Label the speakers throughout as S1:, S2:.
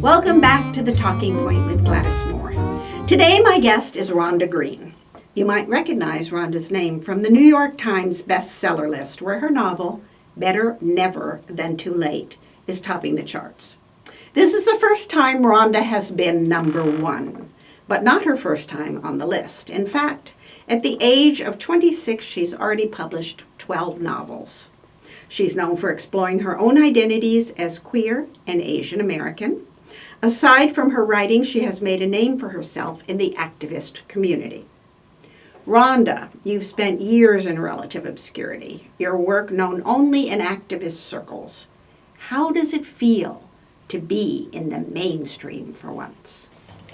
S1: Welcome back to The Talking Point with Gladys Moore. Today my guest is Rhonda Green. You might recognize Rhonda's name from the New York Times bestseller list, where her novel, Better Never Than Too Late, is topping the charts. This is the first time Rhonda has been #1, but not her first time on the list. In fact, at the age of 26, she's already published 12 novels. She's known for exploring her own identities as queer and Asian American. Aside from her writing, she has made a name for herself in the activist community. Rhonda, you've spent years in relative obscurity, your work known only in activist circles. How does it feel to be in the mainstream for once?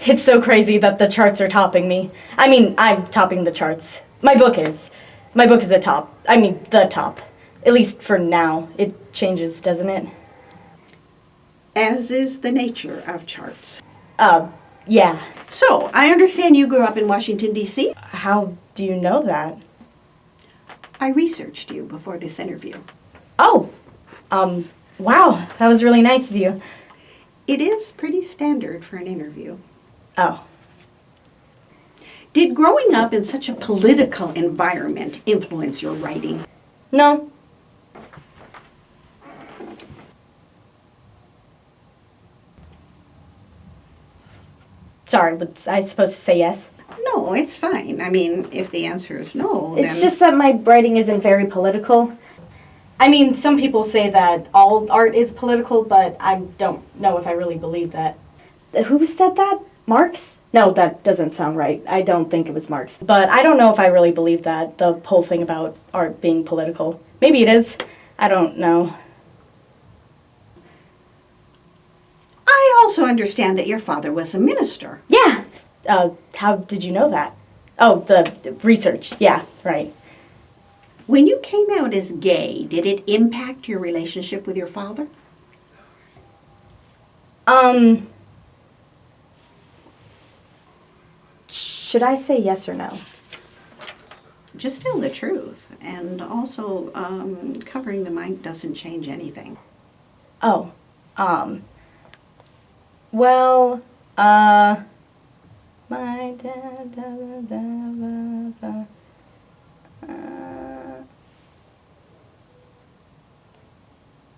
S2: It's so crazy that the charts are topping me. I mean, I'm topping the charts. My book is the top. The top. At least for now. It changes, doesn't it?
S1: As is the nature of charts.
S2: Yeah.
S1: So, I understand you grew up in Washington, D.C.?
S2: How do you know that?
S1: I researched you before this interview.
S2: Oh, wow, that was really nice of you.
S1: It is pretty standard for an interview.
S2: Oh.
S1: Did growing up in such a political environment influence your writing?
S2: No. Sorry, was I supposed to say yes?
S1: No, it's fine. I mean, if the answer is no,
S2: It's just that my writing isn't very political. I mean, some people say that all art is political, but I don't know if I really believe that. Who said that? Marx? No, that doesn't sound right. I don't think it was Marx. But I don't know if I really believe that, the whole thing about art being political. Maybe it is. I don't know.
S1: I also understand that your father was a minister.
S2: Yeah. How did you know that? Oh, the research. Yeah, right.
S1: When you came out as gay, did it impact your relationship with your father?
S2: Should I say yes or no?
S1: Just tell the truth. And also, covering the mic doesn't change anything.
S2: Oh, well, my dad,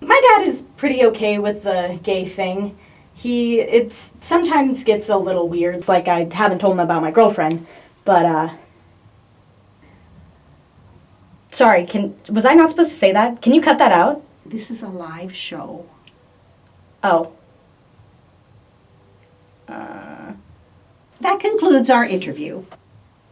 S2: my dad is pretty okay with the gay thing. It sometimes gets a little weird. It's like I haven't told him about my girlfriend, but, sorry, was I not supposed to say that? Can you cut that out?
S1: This is a live show.
S2: Oh.
S1: That concludes our interview.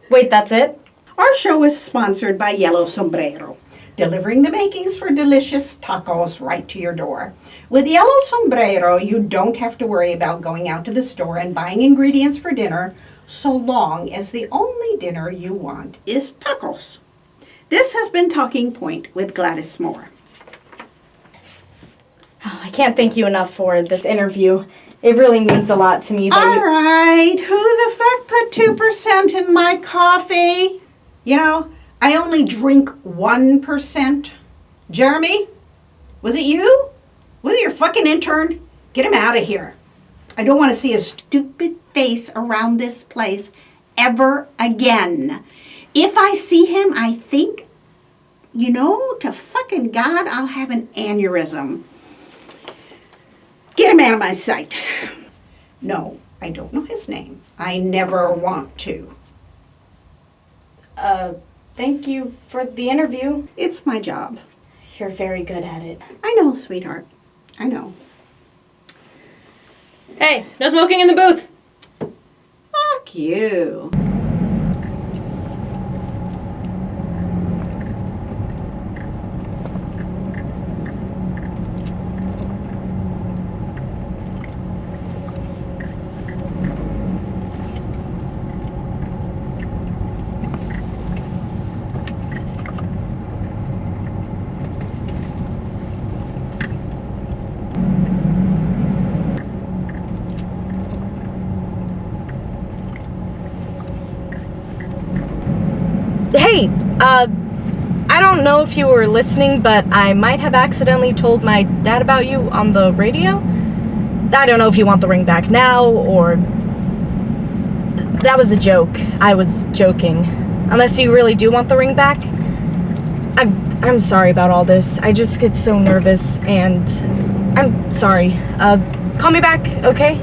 S2: Wait, that's it?
S1: Our show is sponsored by Yellow Sombrero, delivering the makings for delicious tacos right to your door. With Yellow Sombrero, you don't have to worry about going out to the store and buying ingredients for dinner, so long as the only dinner you want is tacos. This has been Talking Point with Gladys Moore.
S2: Oh, I can't thank you enough for this interview. It really means a lot to me that
S1: All right, who the fuck put 2% in my coffee? You know, I only drink 1%. Jeremy? Was it you? Was it your fucking intern? Get him out of here. I don't want to see a stupid face around this place ever again. If I see him, I think, to fucking God, I'll have an aneurysm. Get him out of my sight. No, I don't know his name. I never want to.
S2: Thank you for the interview.
S1: It's my job.
S2: You're very good at it.
S1: I know, sweetheart. I know.
S3: Hey, no smoking in the booth.
S1: Fuck you.
S2: Hey, I don't know if you were listening, but I might have accidentally told my dad about you on the radio. I don't know if you want the ring back now, or... That was a joke. I was joking. Unless you really do want the ring back. I'm sorry about all this. I just get so nervous, and I'm sorry. Call me back, okay?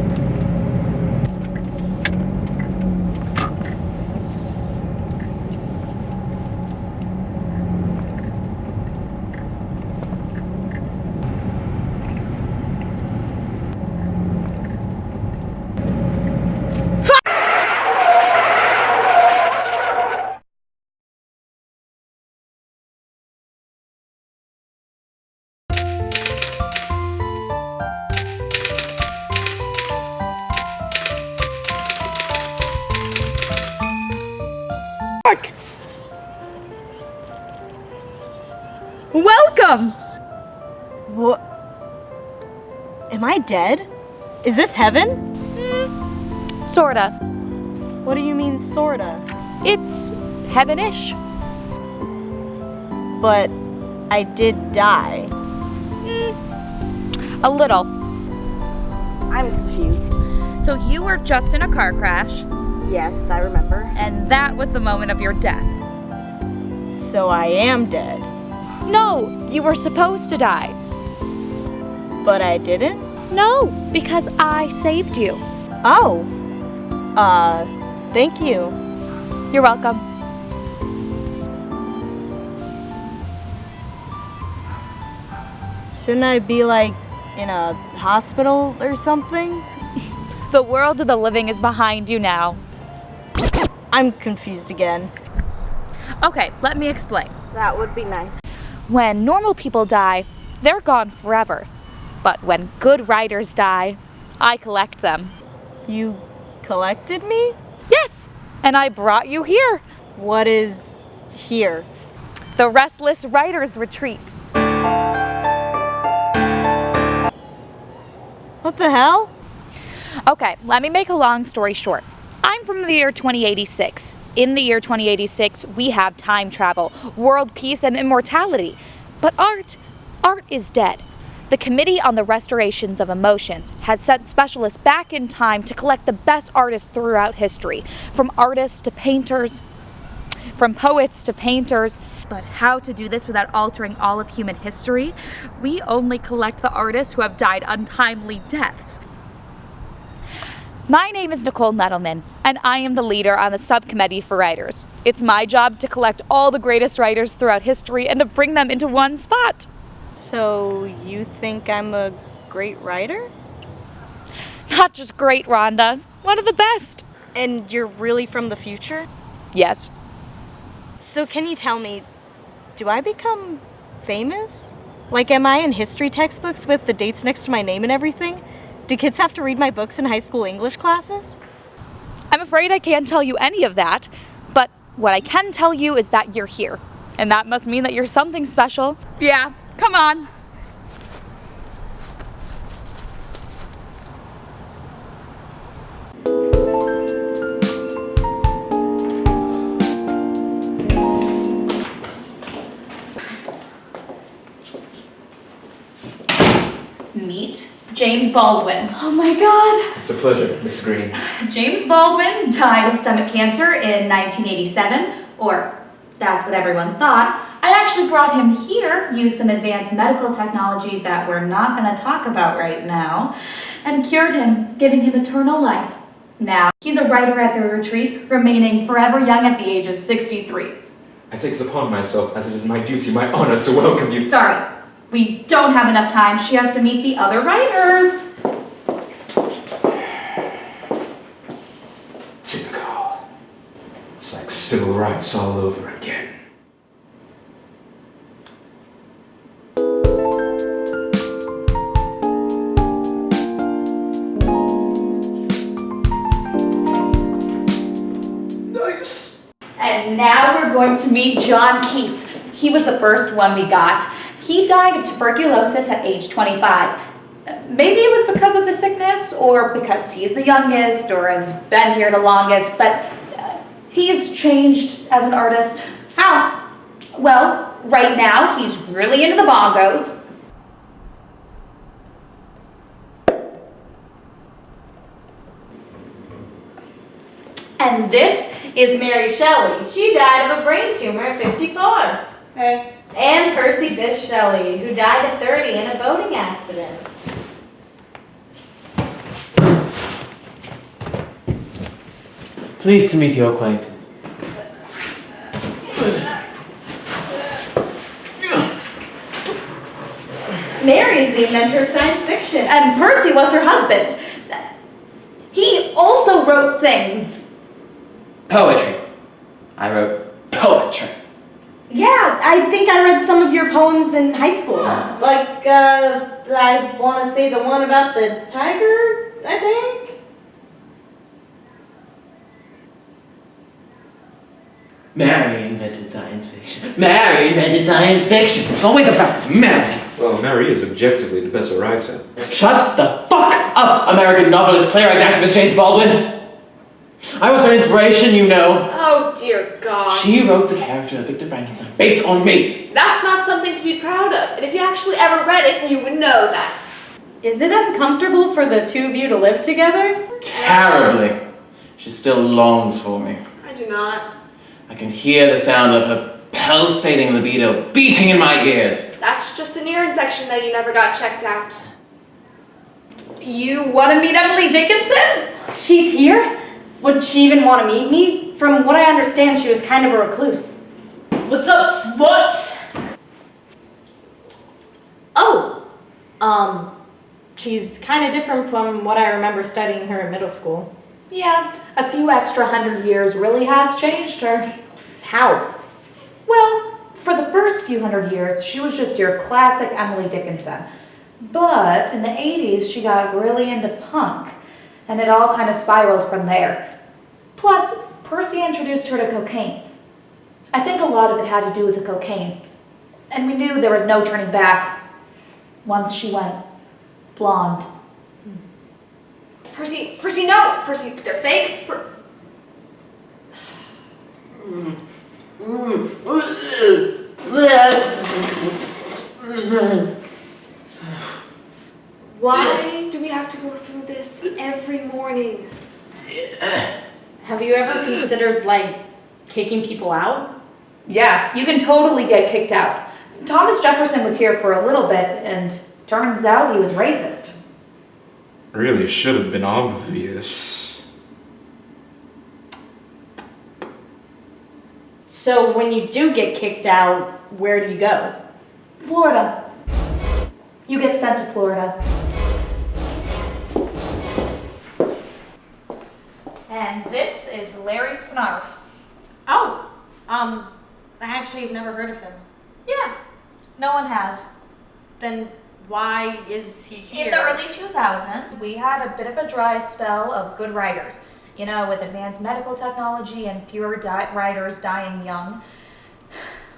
S3: Welcome!
S2: What? Am I dead? Is this heaven?
S3: Sorta.
S2: What do you mean, sorta?
S3: It's heaven-ish.
S2: But I did die.
S3: A little.
S2: I'm confused.
S3: So you were just in a car crash,
S2: Yes, I remember.
S3: and that was the moment of your death.
S2: So I am dead.
S3: No, you were supposed to die.
S2: But I didn't?
S3: No, because I saved you.
S2: Oh. Thank you.
S3: You're welcome.
S2: Shouldn't I be, like, in a hospital or something?
S3: The world of the living is behind you now.
S2: I'm confused again.
S3: Okay, let me explain.
S2: That would be nice.
S3: When normal people die, they're gone forever. But when good writers die, I collect them.
S2: You collected me?
S3: Yes, and I brought you here.
S2: What is here?
S3: The Restless Writers Retreat.
S2: What the hell?
S3: Okay, let me make a long story short. I'm from the year 2086. In the year 2086, we have time travel, world peace, and immortality. But art is dead. The Committee on the Restorations of Emotions has sent specialists back in time to collect the best artists throughout history, from artists to painters, from poets to painters. But how to do this without altering all of human history? We only collect the artists who have died untimely deaths. My name is Nicole Nettleman, and I am the leader on the subcommittee for writers. It's my job to collect all the greatest writers throughout history and to bring them into one spot.
S2: So you think I'm a great writer?
S3: Not just great, Rhonda. One of the best.
S2: And you're really from the future?
S3: Yes.
S2: So can you tell me, do I become famous? Like, am I in history textbooks with the dates next to my name and everything? Do kids have to read my books in high school English classes?
S3: I'm afraid I can't tell you any of that, but what I can tell you is that you're here. And that must mean that you're something special. Yeah, come on. Meet James Baldwin.
S2: Oh my god!
S4: It's a pleasure, Miss Green.
S3: James Baldwin died of stomach cancer in 1987, or that's what everyone thought. I actually brought him here, used some advanced medical technology that we're not going to talk about right now, and cured him, giving him eternal life. Now, he's a writer at the retreat, remaining forever young at the age of 63.
S4: I take it upon myself, as it is my duty, my honor, to welcome you.
S3: Sorry, we don't have enough time. She has to meet the other writers.
S4: Typical. It's like civil rights all over again. Nice.
S3: And now we're going to meet John Keats. He was the first one we got. He died of tuberculosis at age 25. Maybe it was because of the sickness, or because he's the youngest, or has been here the longest, but he's changed as an artist. How? Well, right now he's really into the bongos.
S2: And this is Mary Shelley. She died of a brain tumor at 54.
S5: Hey.
S2: And Percy Bysshe Shelley, who died at 30 in a boating accident.
S6: Pleased to meet your acquaintance.
S2: Mary is the inventor of science fiction.
S3: And Percy was her husband. He also wrote things.
S6: Poetry. I wrote poetry.
S2: Yeah, I think I read some of your poems in high school. Like, I want to say the one about the tiger, I think.
S6: Mary invented science fiction. Mary invented science fiction. It's always about Mary.
S4: Well, Mary is objectively the better writer.
S6: Shut the fuck up, American novelist, playwright, and activist James Baldwin. I was her inspiration, you know.
S5: Oh dear God.
S6: She wrote the character of Victor Frankenstein based on me.
S5: That's not something to be proud of. And if you actually ever read it, you would know that.
S2: Is it uncomfortable for the two of you to live together?
S6: Terribly. She still longs for me.
S5: I do not.
S6: I can hear the sound of her pulsating libido beating in my ears.
S5: That's just an ear infection that you never got checked out.
S3: You want to meet Emily Dickinson?
S2: She's here? Would she even want to meet me? From what I understand, she was kind of a recluse.
S5: What's up, sports?
S2: Oh, she's kind of different from what I remember studying her in middle school.
S3: Yeah, a few extra 100 years really has changed her.
S2: How?
S3: Well, for the first few 100 years, she was just your classic Emily Dickinson. But in the 80s, she got really into punk, and it all kind of spiraled from there. Plus, Percy introduced her to cocaine. I think a lot of it had to do with the cocaine. And we knew there was no turning back once she went blonde.
S5: Percy, no! Percy, they're fake. Why do we have to go through this every morning?
S2: Have you ever considered, like, kicking people out?
S3: Yeah, you can totally get kicked out. Thomas Jefferson was here for a little bit, and turns out he was racist.
S4: Really should have been obvious.
S2: So when you do get kicked out, where do you go?
S3: Florida. You get sent to Florida. And this is Larry Spinarf.
S2: Oh, I actually have never heard of him.
S3: Yeah, no one has.
S2: Then why is he here?
S3: In the early 2000s, we had a bit of a dry spell of good writers. You know, with advanced medical technology and fewer writers dying young.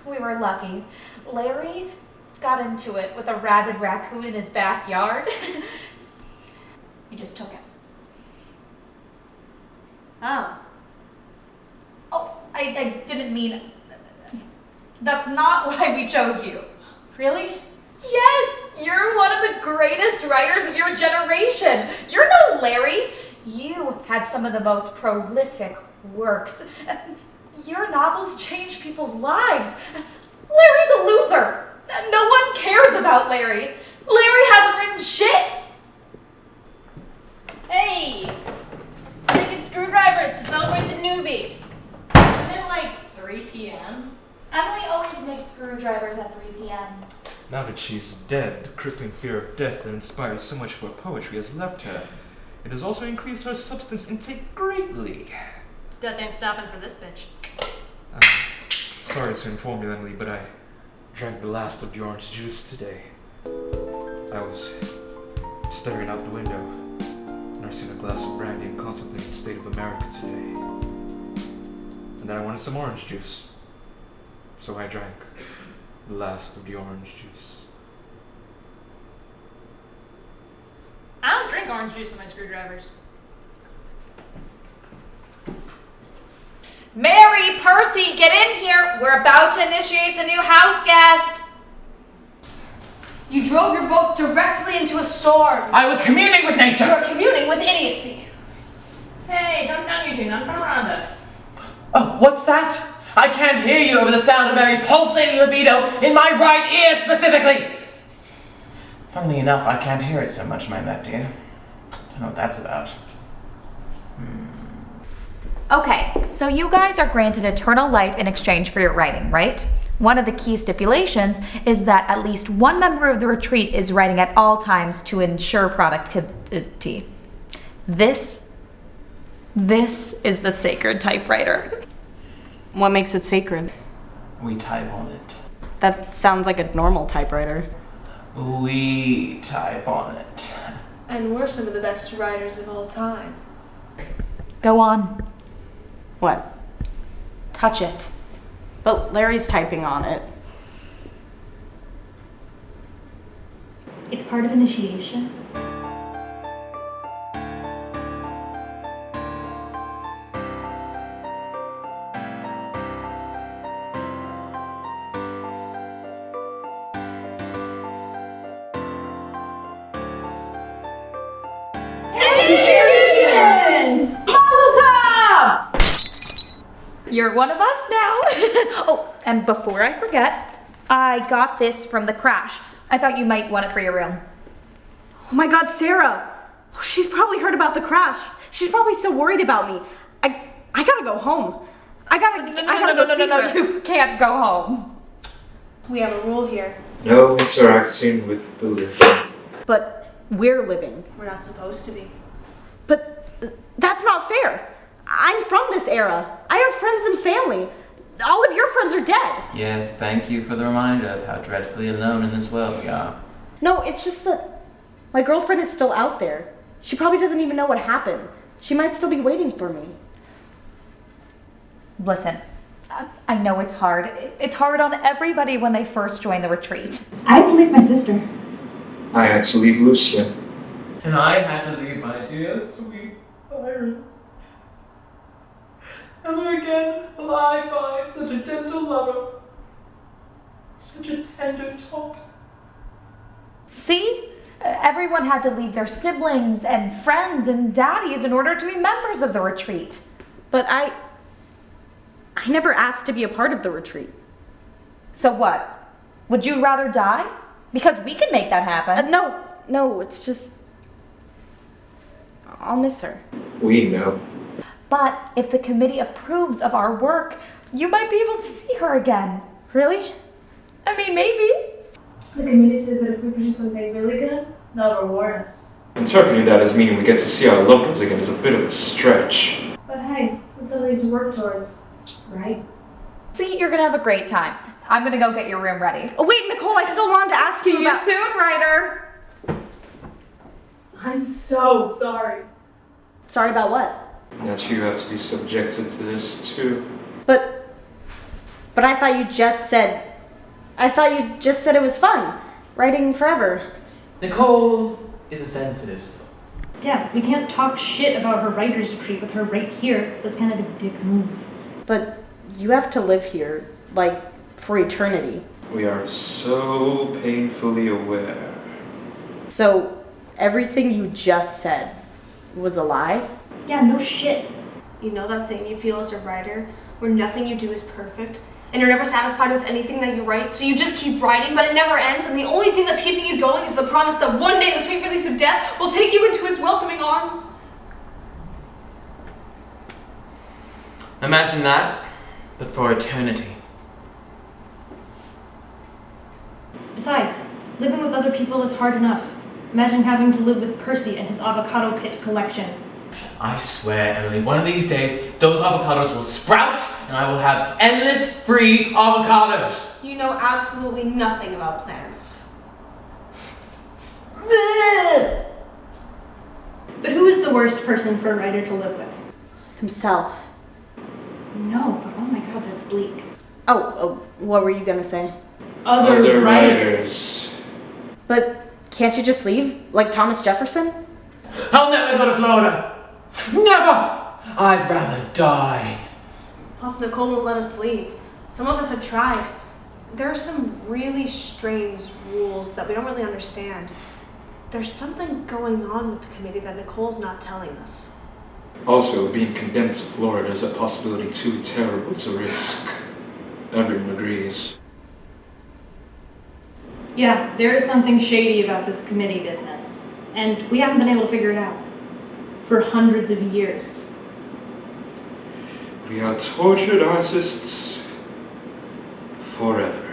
S3: We were lucky. Larry got into it with a rabid raccoon in his backyard. We just took him.
S2: Oh.
S3: Oh, I didn't mean... That's not why we chose you.
S2: Really?
S3: Yes, you're one of the greatest writers of your generation. You're no Larry. You had some of the most prolific works. Your novels changed people's lives. Larry's a loser. No one cares about Larry. Larry hasn't written shit.
S5: Hey! Making screwdrivers to celebrate the newbie.
S2: Isn't it like 3 p.m.?
S3: Emily always makes screwdrivers at 3 p.m.
S4: Now that she's dead, the crippling fear of death that inspired so much of her poetry has left her. It has also increased her substance intake greatly.
S7: Death ain't stopping for this bitch.
S4: Sorry to inform you, Emily, but I drank the last of the orange juice today. I was staring out the window, nursing a glass of brandy and contemplating the state of America today. And then I wanted some orange juice. So I drank the last of the orange juice.
S7: I don't drink orange juice with my screwdrivers.
S3: Mary, Percy, get in here. We're about to initiate the new house guest.
S5: You drove your boat directly into a storm.
S6: I was communing with nature.
S5: You're communing with idiocy.
S7: Hey, dumb down you two, not in front of Rhonda.
S6: What's that? I can't hear you over the sound of Mary's pulsating libido in my right ear specifically! Funnily enough, I can't hear it so much in my left ear. I don't know what that's about.
S3: Okay, so you guys are granted eternal life in exchange for your writing, right? One of the key stipulations is that at least one member of the retreat is writing at all times to ensure productivity. This is the sacred typewriter.
S2: What makes it sacred?
S6: We type on it.
S2: That sounds like a normal typewriter.
S6: We type on it.
S5: And we're some of the best writers of all time.
S3: Go on,
S2: What?
S3: touch it.
S2: But Larry's typing on it.
S7: It's part of initiation.
S3: You're one of us now. Oh, and before I forget, I got this from the crash. I thought you might want it for your room.
S2: Oh my God, Sarah! She's probably heard about the crash. She's probably so worried about me. I gotta go home. I gotta go see her.
S3: You can't go home.
S5: We have a rule here.
S4: No interaction with the living.
S2: But we're living.
S5: We're not supposed to be.
S2: But that's not fair. I'm from this era. I have friends and family. All of your friends are dead.
S6: Yes, thank you for the reminder of how dreadfully alone in this world we are.
S2: No, it's just that my girlfriend is still out there. She probably doesn't even know what happened. She might still be waiting for me.
S3: Listen, I know it's hard. It's hard on everybody when they first join the retreat.
S7: I had to leave my sister.
S4: I had to leave Lucia.
S6: And I had to leave my dear, sweet Byron. Ever again will I find such a gentle lover, such a tender top.
S3: See? Everyone had to leave their siblings and friends and daddies in order to be members of the retreat.
S2: But I never asked to be a part of the retreat.
S3: So what? Would you rather die? Because we can make that happen.
S2: No, it's just I'll miss her.
S4: We know.
S3: But if the committee approves of our work, you might be able to see her again.
S2: Really?
S3: I mean, maybe.
S7: The committee says that if we produce something really good,
S5: They'll reward us.
S4: Interpreting that as meaning we get to see our loved ones again is a bit of a stretch.
S7: but hey, it's something to work towards, right?
S3: See, you're gonna have a great time. I'm gonna go get your room ready.
S2: Oh wait, Nicole, I still wanted to ask
S3: See
S2: you
S3: you
S2: about
S3: soon, Ryder.
S7: I'm so sorry.
S2: Sorry about what?
S4: That you have to be subjected to this too.
S2: But I thought you just said it was fun. Writing forever.
S6: Nicole is a sensitive soul.
S7: Yeah, we can't talk shit about her writer's retreat with her right here. That's kind of a dick move.
S2: But you have to live here, like, for eternity.
S4: We are so painfully aware.
S2: So everything you just said was a lie?
S7: Yeah, no shit.
S5: You know that thing you feel as a writer, where nothing you do is perfect, and you're never satisfied with anything that you write, so you just keep writing, but it never ends, and the only thing that's keeping you going is the promise that one day the sweet release of death will take you into his welcoming arms.
S6: Imagine that, but for eternity.
S7: Besides, living with other people is hard enough. Imagine having to live with Percy and his avocado pit collection.
S6: I swear, Emily, one of these days, those avocados will sprout, and I will have endless free avocados.
S5: You know absolutely nothing about plants.
S7: But who is the worst person for a writer to live with?
S2: Himself.
S7: No, but oh my god, that's bleak.
S2: Oh, what were you gonna say?
S7: Other writers.
S2: But can't you just leave? Like Thomas Jefferson?
S6: I'll never go to Florida. Never! I'd rather die.
S5: Plus, Nicole won't let us leave. Some of us have tried. There are some really strange rules that we don't really understand. There's something going on with the committee that Nicole's not telling us.
S4: Also, being condemned to Florida is a possibility too terrible to risk. Everyone agrees.
S7: Yeah, there is something shady about this committee business, and we haven't been able to figure it out for hundreds of years.
S4: We are tortured artists forever.